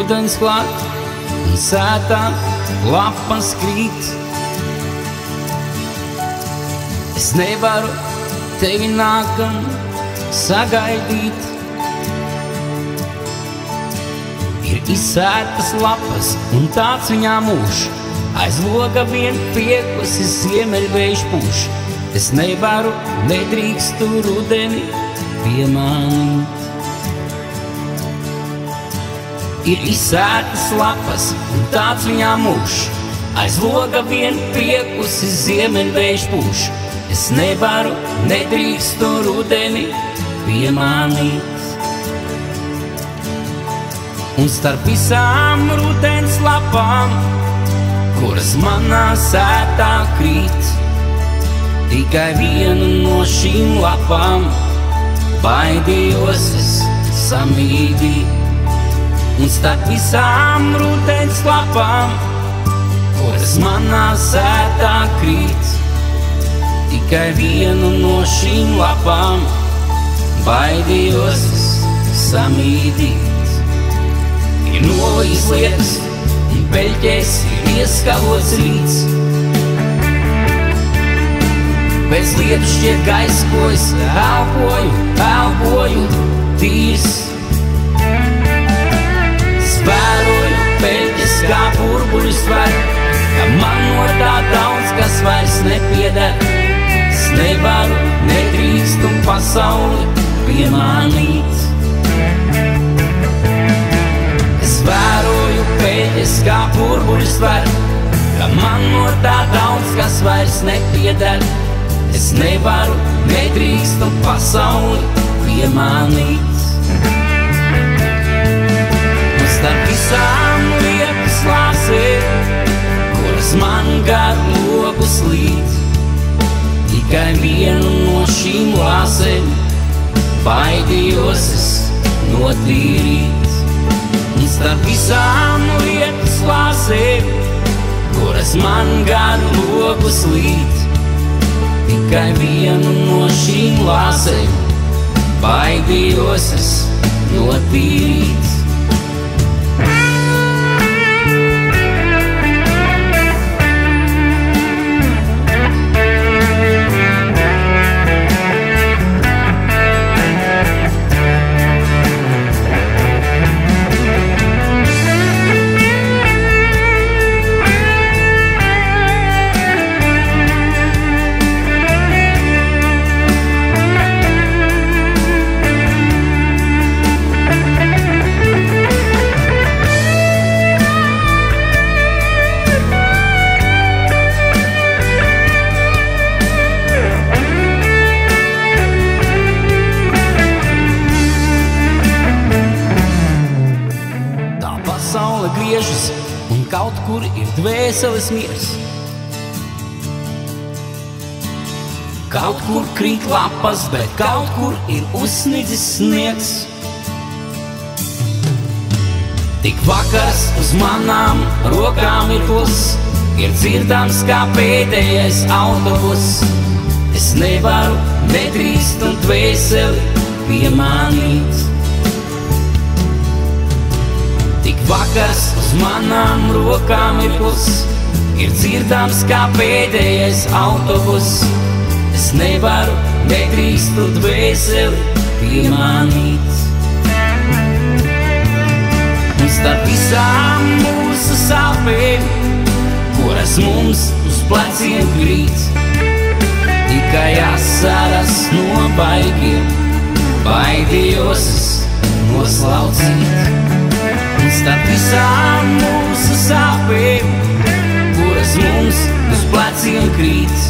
rudens klāt un sētā lapas krīt. Es nevaru tevi nākam sagaidīt. Ir izsētas lapas un tāds viņām mūžs, aiz loga vien piekusis ziemeļvējš pūš. Es nevaru, nedrīkstu rudeni piemānīt. Ir izsētas lapas un tāds viņām mūžs, aiz loga vien piekusis ziemeļvējš pūš. Es nevaru, nedrīkstu rudeni piemānīt. Un starp visām rudens lapām, kuras manā sētā krīt, tikai vienu no šīm lapām baidījos es samīdīt. Un starp visām rudens lapām, kuras manā sētā krīt, tikai vienu no šīm lapām baidījos es samīdīt. Ir nolīs lietas un peļķēs ir ieskalots rīts. Bez lietu šķiet gaiss, ko es elpoju tīrs. Svēroju peļķes kā burbuļus var, ka man no tā daudz kas vairs nepieder. Es nevaru, nedrīkstu pasauli piemānīt. Vēroju peļķes kā burbuļus var, ka man no tā daudz kas vairs nepieder. Es nevaru, nedrīkstu pasauli piemānīt. Un starp visām lietas lāsēm, kuras man gar logu slīd, tikai vienu no šīm lāsēm baidījos es notīrīt. Un starp visām lietas lāsēm, kuras man gar logu slīd, tikai vienu no šīm lāsēm baidījos es notīrīt. Griežas, un kaut kur ir dvēseles miers. Kaut kur krīt lapas, bet kaut kur ir uzsnidzis sniegs. Tik vakars uz manām rokām ir kluss, ir dzirdams kā pēdējais autobus. Es nevaru, nedrīkstu dvēseli piemānīt. Tik vakars uz manām rokām ir kluss, ir dzirdams kā pēdējais autobus. Es nevaru, nedrīkstu dvēseli piemānīt. Un starp visām mūsu sāpēm, kuras mums uz pleciem krīt, tikai asaras no baigiem baidījos es noslaucīt. Un starp visām mūsu sāpēm, kuras mums uz pleciem krīt,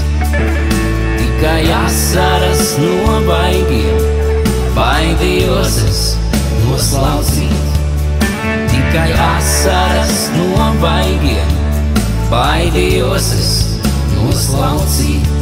tikai asaras no baigiem baidījos es noslaucīt. Tikai asaras no baigiem baidījos es noslaucīt.